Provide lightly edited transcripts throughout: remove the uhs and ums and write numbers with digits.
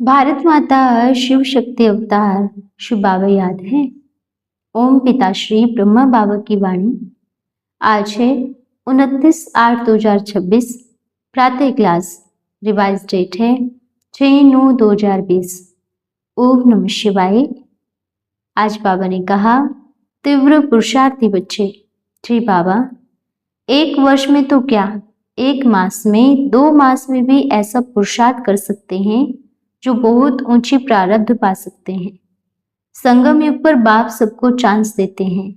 भारत माता शिव शक्ति अवतार शिव बाबा याद है। ओम पिताश्री ब्रह्मा बाबा की वाणी। आज है 29/8/2026। प्रातः क्लास। रिवाइज डेट है 6/9/2020। ओम नमः शिवाय। आज बाबा ने कहा, तीव्र पुरुषार्थी बच्चे। जी बाबा, एक वर्ष में तो क्या, एक मास में, 2 मास में भी ऐसा पुरुषार्थ कर सकते हैं जो बहुत ऊंची प्रारब्ध पा सकते हैं। संगम युग पर बाप सबको चांस देते हैं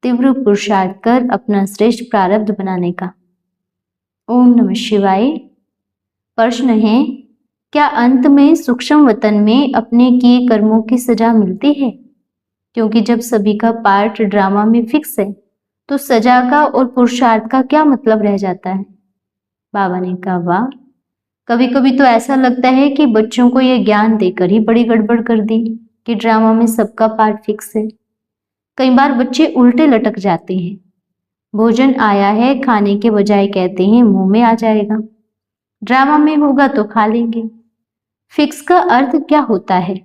तीव्र पुरुषार्थ कर अपना श्रेष्ठ प्रारब्ध बनाने का। ओम नमः शिवाय। प्रश्न है, क्या अंत में सूक्ष्म वतन में अपने किए कर्मों की सजा मिलती है? क्योंकि जब सभी का पार्ट ड्रामा में फिक्स है तो सजा का और पुरुषार्थ का क्या मतलब रह जाता है? बाबा ने कहा, वाह, कभी कभी तो ऐसा लगता है कि बच्चों को यह ज्ञान देकर ही बड़ी गड़बड़ कर दी कि ड्रामा में सबका पार्ट फिक्स है। कई बार बच्चे उल्टे लटक जाते हैं। भोजन आया है, खाने के बजाय कहते हैं मुंह में आ जाएगा। ड्रामा में होगा तो खा लेंगे। फिक्स का अर्थ क्या होता है?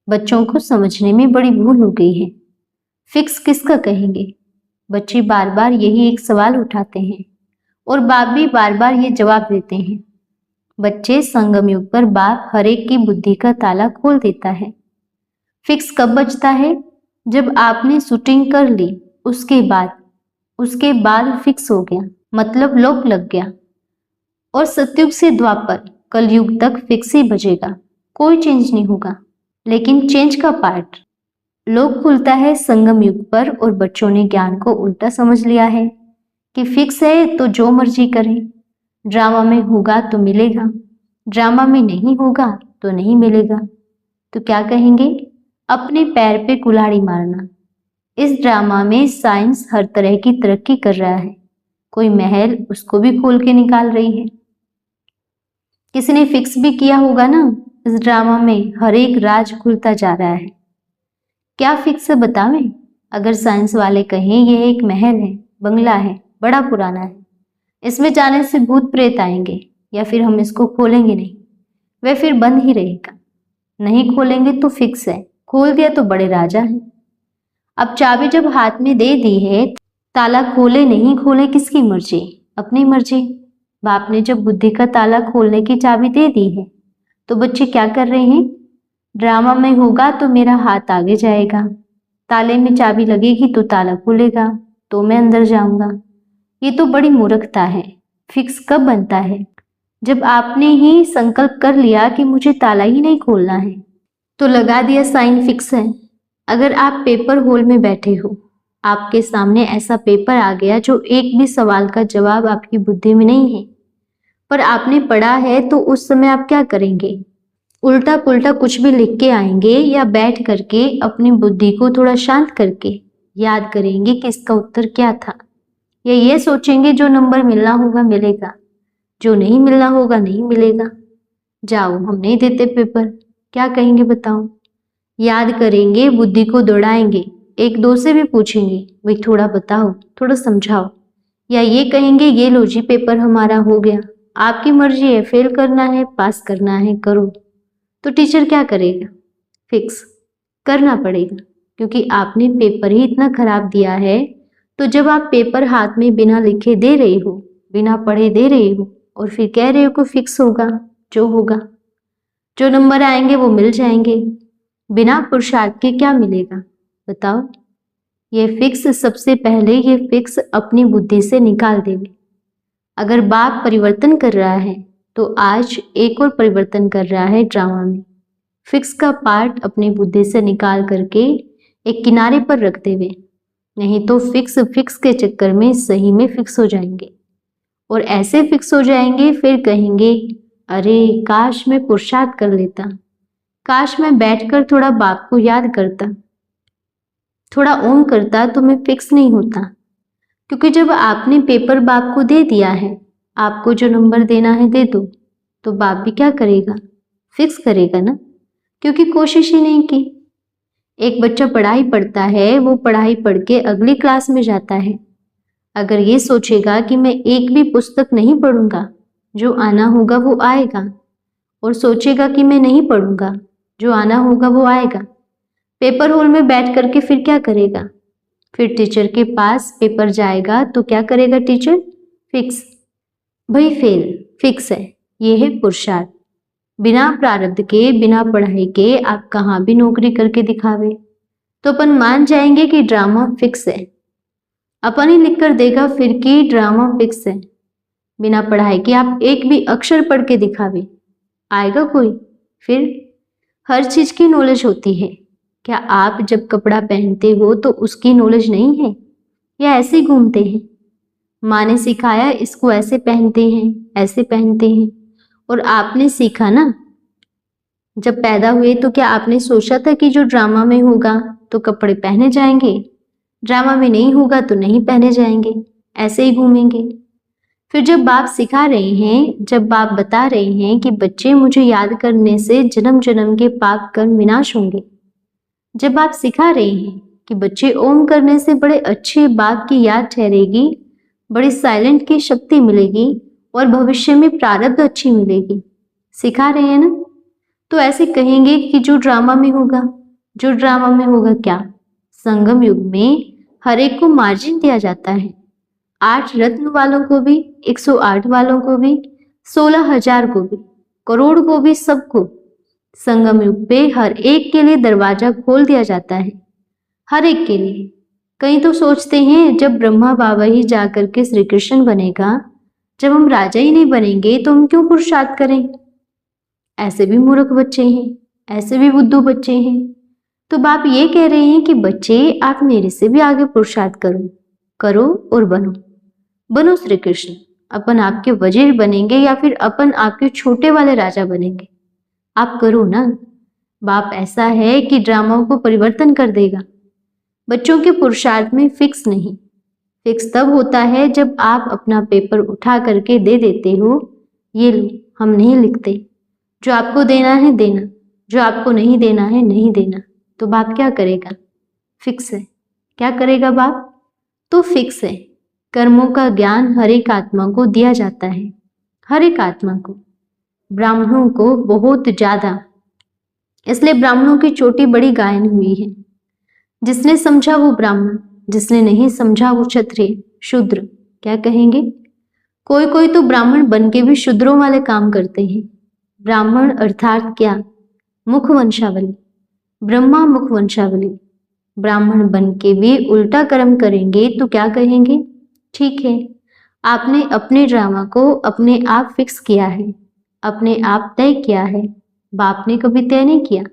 बच्चों को समझने में बड़ी भूल हो गई है। फिक्स किसका कहेंगे? बच्चे बार बार यही एक सवाल उठाते हैं और बाप भी बार बार ये जवाब देते हैं। बच्चे संगम युग पर बाप हर एक की बुद्धि का ताला खोल देता है। फिक्स कब बचता है? जब आपने शूटिंग कर ली, उसके बाद फिक्स हो गया, मतलब लॉक लग गया। और सतयुग से द्वापर कलयुग तक फिक्स ही बजेगा, कोई चेंज नहीं होगा। लेकिन चेंज का पार्ट लॉक खुलता है संगम युग पर और बच्चों ने ज्ञान को उल्टा समझ लिया है कि फिक्स है तो जो मर्जी करें। ड्रामा में होगा तो मिलेगा, ड्रामा में नहीं होगा तो नहीं मिलेगा। तो क्या कहेंगे? अपने पैर पे कुल्हाड़ी मारना। इस ड्रामा में साइंस हर तरह की तरक्की कर रहा है, कोई महल उसको भी खोल के निकाल रही है। किसी ने फिक्स भी किया होगा ना। इस ड्रामा में हर एक राज खुलता जा रहा है। क्या फिक्स है बतावें? अगर साइंस वाले कहें यह एक महल है, बंगला है, बड़ा पुराना है, इसमें जाने से भूत प्रेत आएंगे, या फिर हम इसको खोलेंगे नहीं, वह फिर बंद ही रहेगा। नहीं खोलेंगे तो फिक्स है, खोल दिया तो बड़े राजा हैं। अब चाबी जब हाथ में दे दी है, ताला खोले नहीं खोले किसकी मर्जी? अपनी मर्जी। बाप ने जब बुद्धि का ताला खोलने की चाबी दे दी है तो बच्चे क्या कर रहे हैं? ड्रामा में होगा तो मेरा हाथ आगे जाएगा, ताले में चाबी लगेगी तो ताला खुलेगा, तो मैं अंदर जाऊंगा। ये तो बड़ी मूर्खता है। फिक्स कब बनता है? जब आपने ही संकल्प कर लिया कि मुझे ताला ही नहीं खोलना है, तो लगा दिया साइन फिक्स है। अगर आप पेपर होल में बैठे हो, आपके सामने ऐसा पेपर आ गया जो एक भी सवाल का जवाब आपकी बुद्धि में नहीं है, पर आपने पढ़ा है, तो उस समय आप क्या करेंगे? उल्टा पुल्टा कुछ भी लिख के आएंगे या बैठ करके अपनी बुद्धि को थोड़ा शांत करके याद करेंगे कि इसका उत्तर क्या था, या ये सोचेंगे जो नंबर मिलना होगा मिलेगा, जो नहीं मिलना होगा नहीं मिलेगा। जाओ, हम नहीं देते पेपर। क्या कहेंगे बताओ? याद करेंगे, बुद्धि को दौड़ाएंगे, एक दो से भी पूछेंगे, भाई थोड़ा बताओ, थोड़ा समझाओ, या ये कहेंगे ये लो जी पेपर हमारा हो गया, आपकी मर्जी है, फेल करना है पास करना है करो। तो टीचर क्या करेगा? फिक्स करना पड़ेगा, क्योंकि आपने पेपर ही इतना खराब दिया है। तो जब आप पेपर हाथ में बिना लिखे दे रहे हो, बिना पढ़े दे रहे हो, और फिर कह रहे हो कि फिक्स होगा, जो होगा, जो नंबर आएंगे वो मिल जाएंगे, बिना पुरुषार्थ के क्या मिलेगा बताओ? ये फिक्स सबसे पहले ये फिक्स अपनी बुद्धि से निकाल देंगे। अगर बाप परिवर्तन कर रहा है तो आज एक और परिवर्तन कर रहा है ड्रामा में। फिक्स का पार्ट अपनी बुद्धि से निकाल करके एक किनारे पर रखते हुए, नहीं तो फिक्स के चक्कर में सही में फिक्स हो जाएंगे। और ऐसे फिक्स हो जाएंगे फिर कहेंगे, अरे काश मैं पुरुषार्थ कर लेता, काश मैं बैठकर थोड़ा बाप को याद करता, थोड़ा ओम करता, तो मैं फिक्स नहीं होता। क्योंकि जब आपने पेपर बाप को दे दिया है, आपको जो नंबर देना है दे दो, तो बाप भी क्या करेगा? फिक्स करेगा ना, क्योंकि कोशिश ही नहीं की। एक बच्चा पढ़ाई पढ़ता है, वो पढ़ाई पढ़ के अगली क्लास में जाता है। अगर ये सोचेगा कि मैं एक भी पुस्तक नहीं पढ़ूंगा, जो आना होगा वो आएगा, और सोचेगा कि मैं नहीं पढ़ूंगा, जो आना होगा वो आएगा। पेपर हॉल में बैठ करके फिर क्या करेगा? फिर टीचर के पास पेपर जाएगा तो क्या करेगा टीचर? फिक्स। भाई फेल, फिक्स है। ये है पुरुषार्थ। बिना प्रारब्ध के, बिना पढ़ाई के आप कहाँ भी नौकरी करके दिखावे तो अपन मान जाएंगे कि ड्रामा फिक्स है। अपन ही लिख कर देगा फिर कि ड्रामा फिक्स है। बिना पढ़ाई के आप एक भी अक्षर पढ़ के दिखावे, आएगा कोई? फिर हर चीज की नॉलेज होती है। क्या आप जब कपड़ा पहनते हो तो उसकी नॉलेज नहीं है, या ऐसे ही घूमते हैं? माँ ने सिखाया इसको ऐसे पहनते हैं, ऐसे पहनते हैं, और आपने सीखा ना। जब पैदा हुए तो क्या आपने सोचा था कि जो ड्रामा में होगा तो कपड़े पहने जाएंगे, ड्रामा में नहीं होगा तो नहीं पहने जाएंगे, ऐसे ही घूमेंगे? फिर जब बाप सिखा रहे हैं, जब बाप बता रहे हैं कि बच्चे मुझे याद करने से जन्म जन्म के पाप कर्म विनाश होंगे, जब आप सिखा रहे हैं कि बच्चे ओम करने से बड़े अच्छे बाप की याद ठहरेगी, बड़ी साइलेंट की शक्ति मिलेगी और भविष्य में प्रारब्ध अच्छी मिलेगी, सिखा रहे हैं ना, तो ऐसे कहेंगे कि जो ड्रामा में होगा, जो ड्रामा में होगा क्या? संगम युग में हर एक को मार्जिन दिया जाता है। 8 रत्न वालों को भी, 108 वालों को भी, 16,000 को भी, करोड़ को भी, सबको संगम युग पे हर एक के लिए दरवाजा खोल दिया जाता है, हर एक के लिए। कई तो सोचते हैं जब ब्रह्मा बाबा ही जाकर के श्री कृष्ण बनेगा, जब हम राजा ही नहीं बनेंगे तो हम क्यों पुरुषार्थ करें? ऐसे भी मूर्ख बच्चे हैं, ऐसे भी बुद्धू बच्चे हैं। तो बाप ये कह रहे हैं कि बच्चे आप मेरे से भी आगे पुरुषार्थ करो, करो और बनो, बनो श्री कृष्ण। अपन आपके वजीर बनेंगे या फिर अपन आपके छोटे वाले राजा बनेंगे, आप करो ना। बाप ऐसा है कि ड्रामाओं को परिवर्तन कर देगा। बच्चों के पुरुषार्थ में फिक्स नहीं। फिक्स तब होता है जब आप अपना पेपर उठा करके दे देते हो, ये लो, हम नहीं लिखते, जो आपको देना है देना, जो आपको नहीं देना है नहीं देना। तो बाप क्या करेगा? फिक्स है। क्या करेगा बाप? तो फिक्स है। कर्मों का ज्ञान हर एक आत्मा को दिया जाता है, हर एक आत्मा को, ब्राह्मणों को बहुत ज्यादा। इसलिए ब्राह्मणों की चोटी बड़ी गायन हुई है। जिसने समझा वो ब्राह्मण, जिसने नहीं समझा वो क्षत्रिय, शूद्र। क्या कहेंगे? कोई कोई तो ब्राह्मण बन के भी शूद्रों वाले काम करते हैं। ब्राह्मण अर्थात क्या? मुख वंशावली, ब्रह्मा मुख वंशावली। ब्राह्मण बन के भी उल्टा कर्म करेंगे तो क्या कहेंगे? ठीक है, आपने अपने ड्रामा को अपने आप फिक्स किया है, अपने आप तय किया है। बाप ने कभी तय नहीं किया।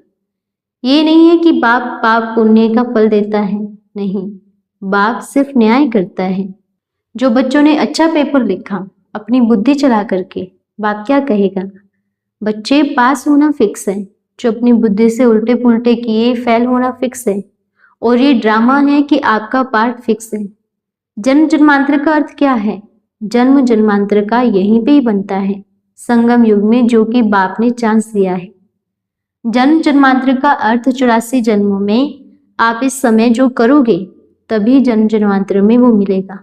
ये नहीं है कि बाप पाप पुण्य का फल देता है, नहीं, बाप सिर्फ न्याय करता है। जो बच्चों ने अच्छा पेपर लिखा अपनी बुद्धि चला करके, बाप क्या कहेगा? बच्चे पास होना फिक्स है, जो अपनी बुद्धि से उल्टे पुल्टे किए फेल होना फिक्स है। और ये ड्रामा है कि आपका पार्ट फिक्स है। जन्म जन्मांतर का अर्थ क्या है? जन्म जन्मांतर का यहीं पे ही बनता है, संगम युग में, जो कि बाप ने चांस दिया है। जन्म जन्मांतर का अर्थ 84 जन्मों में आप इस समय जो करोगे तभी जन्म जन्मांतर में वो मिलेगा।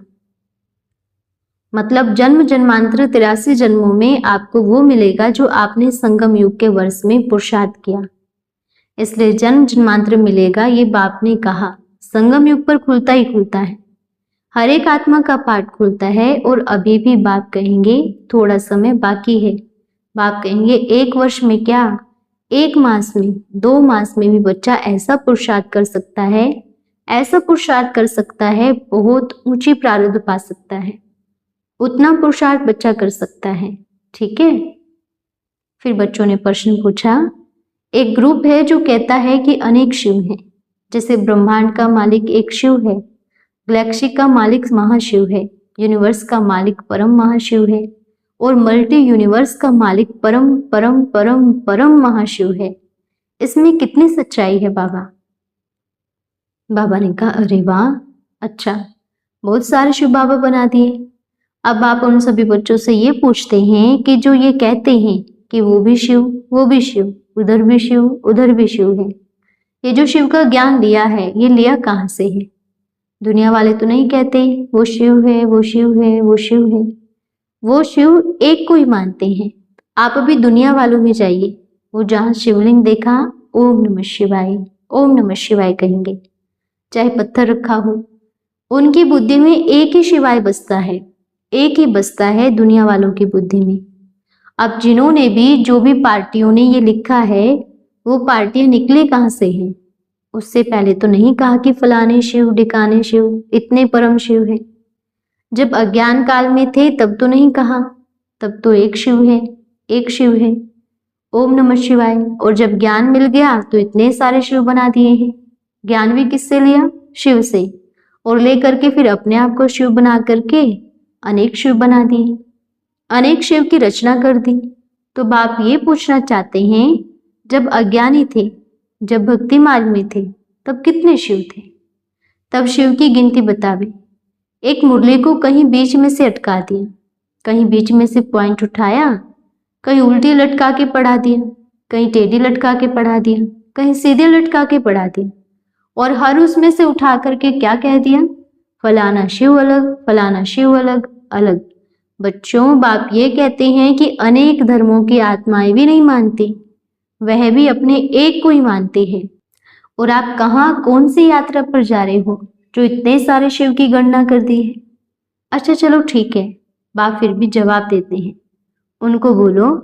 मतलब जन्म जन्मांतर 83 जन्मों में आपको वो मिलेगा जो आपने संगम युग के वर्ष में पुरुषार्थ किया। इसलिए जन्म जन्मांतर मिलेगा, ये बाप ने कहा। संगम युग पर खुलता ही खुलता है, हर एक आत्मा का पाठ खुलता है। और अभी भी बाप कहेंगे थोड़ा समय बाकी है। बाप कहेंगे 1 वर्ष में क्या, 1 मास में, 2 मास में भी बच्चा ऐसा पुरुषार्थ कर सकता है, ऐसा पुरुषार्थ कर सकता है, बहुत ऊंची प्रारब्ध पा सकता है। उतना पुरुषार्थ बच्चा कर सकता है। ठीक है। फिर बच्चों ने प्रश्न पूछा, एक ग्रुप है जो कहता है कि अनेक शिव हैं, जैसे ब्रह्मांड का मालिक एक शिव है, गैलेक्सी का मालिक महाशिव है, यूनिवर्स का मालिक परम महाशिव है, और मल्टी यूनिवर्स का मालिक परम परम परम परम महाशिव है। इसमें कितनी सच्चाई है बाबा? बाबा ने कहा, अरे वाह, अच्छा, बहुत सारे शिव बाबा बना दिए। अब आप उन सभी बच्चों से ये पूछते हैं कि जो ये कहते हैं कि वो भी शिव, वो भी शिव, उधर भी शिव, उधर भी शिव है, ये जो शिव का ज्ञान लिया है, ये लिया कहाँ से है? दुनिया वाले तो नहीं कहते वो शिव है, वो शिव है, वो शिव है। वो शिव एक को ही मानते हैं, आप अभी दुनिया वालों में जाइए, वो जहाँ शिवलिंग देखा, ओम नमः शिवाय, ओम नमः शिवाय कहेंगे। चाहे पत्थर रखा हो, उनकी बुद्धि में एक ही शिवाय बसता है, एक ही बसता है दुनिया वालों की बुद्धि में। अब जिन्होंने भी, जो भी पार्टियों ने ये लिखा है, वो पार्टियां निकली कहाँ से हैं? उससे पहले तो नहीं कहा कि फलाने शिव, ढिकाने शिव, इतने परम शिव है। जब अज्ञान काल में थे तब तो नहीं कहा, तब तो एक शिव है, एक शिव है, ओम नमः शिवाय। और जब ज्ञान मिल गया तो इतने सारे शिव बना दिए हैं। ज्ञान भी किससे लिया? शिव से। और लेकर के फिर अपने आप को शिव बना करके अनेक शिव बना दिए, अनेक शिव की रचना कर दी। तो बाप ये पूछना चाहते हैं, जब अज्ञानी थे, जब भक्ति मार्ग में थे, तब कितने शिव थे? तब शिव की गिनती बतावे। एक मुरली को कहीं बीच में से अटका दिया, कहीं बीच में से पॉइंट उठाया, कहीं उल्टी लटका के पढ़ा दिया, कहीं टेढ़ी लटका के पढ़ा दिया, कहीं सीधे लटका के पढ़ा दिया, और हर उसमें से उठा करके क्या कह दिया? फलाना शिव अलग, फलाना शिव अलग अलग। बच्चों, बाप ये कहते हैं कि अनेक धर्मों की आत्माएं भी नहीं मानती, वह भी अपने एक को ही मानते हैं। और आप कहाँ, कौन सी यात्रा पर जा रहे हो जो इतने सारे शिव की गणना कर दी है? अच्छा चलो ठीक है, बाप फिर भी जवाब देते हैं। उनको बोलो,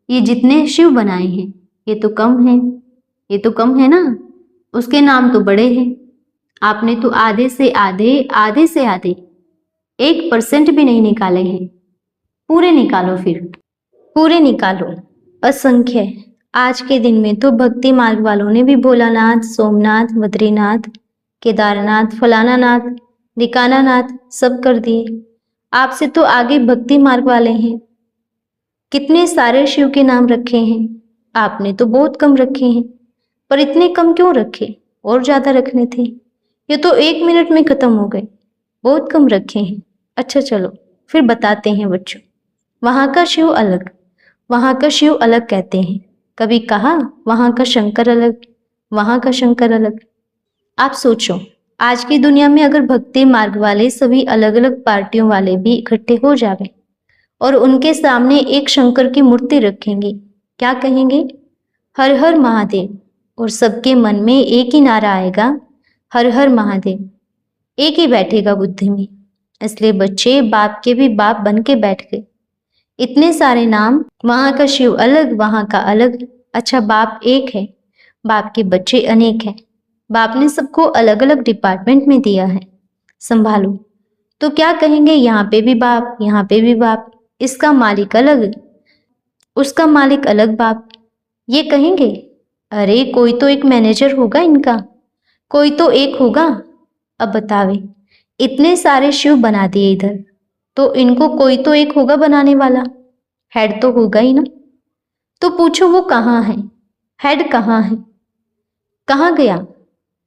ये जितने शिव बनाए हैं ये तो कम है, ये तो कम है ना, उसके नाम तो बड़े हैं। आपने तो आधे से आधे, आधे से आधे 1% भी नहीं निकाले हैं। पूरे निकालो, फिर पूरे निकालो, असंख्य। आज के दिन में तो भक्ति मार्ग वालों ने भी भोलानाथ, सोमनाथ, बद्रीनाथ, केदारनाथ, फलाना नाथ, ढिकाना नाथ सब कर दिए। आपसे तो आगे भक्ति मार्ग वाले हैं। कितने सारे शिव के नाम रखे हैं, आपने तो बहुत कम रखे हैं। पर इतने कम क्यों रखे? और ज्यादा रखने थे। ये तो 1 मिनट में खत्म हो गए, बहुत कम रखे हैं। अच्छा चलो फिर बताते हैं बच्चों। वहां का शिव अलग, वहां का शिव अलग कहते हैं। कभी कहा वहां का शंकर अलग, वहां का शंकर अलग। आप सोचो, आज की दुनिया में अगर भक्ति मार्ग वाले सभी अलग अलग पार्टियों वाले भी इकट्ठे हो जावे और उनके सामने एक शंकर की मूर्ति रखेंगे, क्या कहेंगे? हर हर महादेव। और सबके मन में एक ही नारा आएगा, हर हर महादेव। एक ही बैठेगा बुद्धि में। इसलिए बच्चे बाप के भी बाप बन के बैठ गए। इतने सारे नाम, वहां का शिव अलग, वहां का अलग। अच्छा, बाप एक है, बाप के बच्चे अनेक हैं। बाप ने सबको अलग अलग डिपार्टमेंट में दिया है, संभालो। तो क्या कहेंगे? यहाँ पे भी बाप, यहाँ पे भी बाप, इसका मालिक अलग, उसका मालिक अलग बाप। ये कहेंगे, अरे कोई तो एक मैनेजर होगा इनका, कोई तो एक होगा। अब बतावे, इतने सारे शिव बना दिए इधर, तो इनको कोई तो एक होगा बनाने वाला, हेड तो होगा ही ना। तो पूछो वो कहाँ है, हेड कहाँ है, कहाँ गया?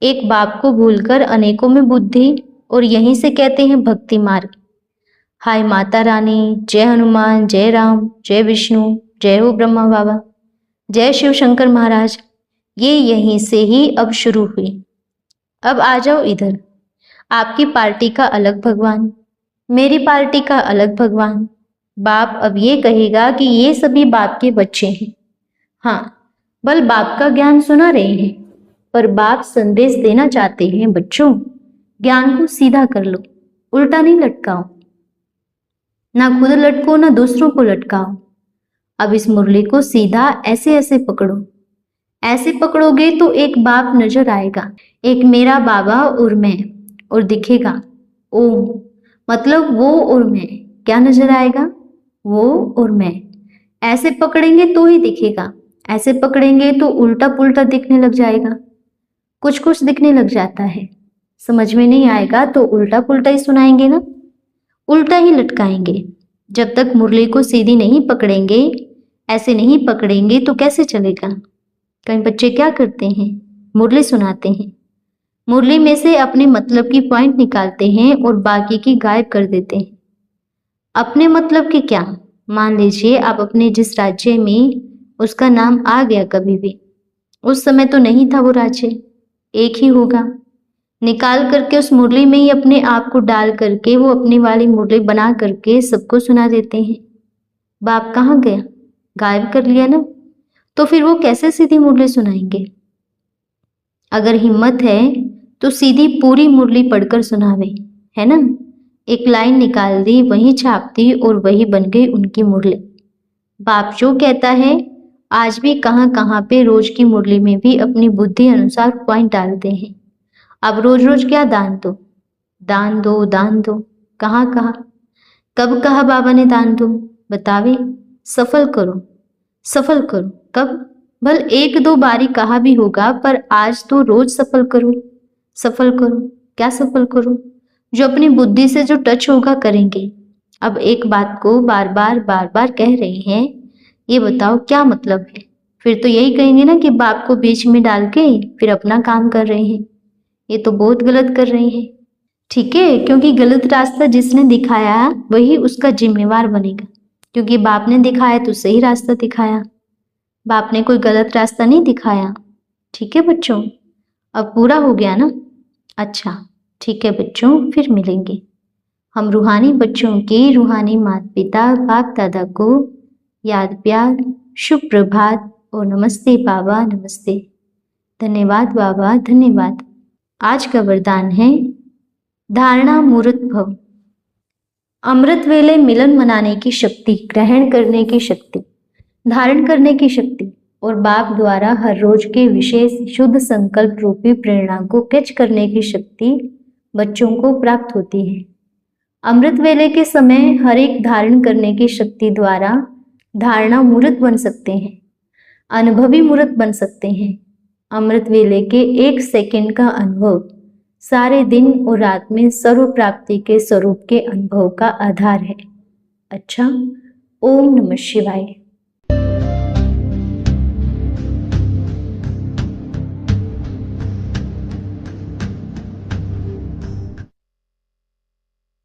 एक बाप को भूलकर अनेकों में बुद्धि, और यहीं से कहते हैं भक्ति मार्ग। हाय माता रानी, जय हनुमान, जय राम, जय विष्णु, जय हो ब्रह्मा बाबा, जय शिव शंकर महाराज। ये यहीं से ही अब शुरू हुई। अब आ जाओ इधर। आपकी पार्टी का अलग भगवान, मेरी पार्टी का अलग भगवान। बाप अब ये कहेगा कि ये सभी बाप के बच्चे हैं। हाँ, बल बाप का ज्ञान सुना रहे हैं, पर बाप संदेश देना चाहते हैं, बच्चों ज्ञान को सीधा कर लो, उल्टा नहीं लटकाओ। ना खुद लटको, ना दूसरों को लटकाओ। अब इस मुरली को सीधा ऐसे ऐसे पकड़ो। ऐसे पकड़ोगे तो एक बाप नजर आएगा, एक मेरा बाबा और मैं, और दिखेगा ओम, मतलब वो और मैं। क्या नजर आएगा? वो और मैं। ऐसे पकड़ेंगे तो ही दिखेगा, ऐसे पकड़ेंगे तो उल्टा पुल्टा दिखने लग जाएगा। कुछ कुछ दिखने लग जाता है, समझ में नहीं आएगा तो उल्टा पुल्टा ही सुनाएंगे ना, उल्टा ही लटकाएंगे। जब तक मुरली को सीधी नहीं पकड़ेंगे, ऐसे नहीं पकड़ेंगे तो कैसे चलेगा? कई बच्चे क्या करते हैं, मुरली सुनाते हैं, मुरली में से अपने मतलब की पॉइंट निकालते हैं और बाकी की गायब कर देते हैं। अपने मतलब की क्या? मान लीजिए आप अपने जिस राज्य में, उसका नाम आ गया कभी भी, उस समय तो नहीं था वो राज्य, एक ही होगा। निकाल करके उस मुरली में ही अपने आप को डाल करके वो अपनी वाली मुरली बना करके सबको सुना देते हैं। बाप कहाँ गया? गायब कर लिया ना, तो फिर वो कैसे सीधी मुरली सुनाएंगे? अगर हिम्मत है तो सीधी पूरी मुरली पढ़कर सुनावे, है ना? एक लाइन निकाल दी, वही छाप दी और वही बन गई उनकी मुरली। बाप जो कहता है आज भी कहाँ कहाँ पे रोज की मुरली में भी अपनी बुद्धि अनुसार पॉइंट डालते हैं। अब रोज रोज क्या दान दो, दान दो, दान दो, कहाँ कहाँ, कब कहा बाबा ने दान दो? बतावे। सफल करो, सफल करो। कब? भल एक दो बारी कहा भी होगा, पर आज तो रोज सफल करो, सफल करो। क्या सफल करो? जो अपनी बुद्धि से जो टच होगा करेंगे। अब एक बात को बार बार कह रहे हैं, ये बताओ क्या मतलब है? फिर तो यही कहेंगे ना कि बाप को बीच में डाल के फिर अपना काम कर रहे हैं। ये तो बहुत गलत कर रहे हैं। ठीक है, क्योंकि गलत रास्ता जिसने दिखाया वही उसका जिम्मेवार बनेगा, क्योंकि बाप ने दिखाया तो सही रास्ता दिखाया, बाप ने कोई गलत रास्ता नहीं दिखाया। ठीक है बच्चों, अब पूरा हो गया ना? अच्छा, ठीक है बच्चों, फिर मिलेंगे। हम रूहानी बच्चों के रूहानी माता पिता बाप दादा को याद प्यार, शुभ प्रभात और नमस्ते बाबा, नमस्ते। धन्यवाद बाबा, धन्यवाद। आज का वरदान है धारणा मूर्त भव। अमृत वेले मिलन मनाने की शक्ति, ग्रहण करने की शक्ति, धारण करने की शक्ति और बाप द्वारा हर रोज के विशेष शुद्ध संकल्प रूपी प्रेरणा को कैच करने की शक्ति बच्चों को प्राप्त होती है। अमृत वेले के समय हर एक धारण करने की शक्ति द्वारा धारणा मूर्त बन सकते हैं, अनुभवी मूर्त बन सकते हैं। अमृत वेले के 1 सेकंड का अनुभव सारे दिन और रात में सर्व प्राप्ति के स्वरूप के अनुभव का आधार है। अच्छा, ओम नमः शिवाय।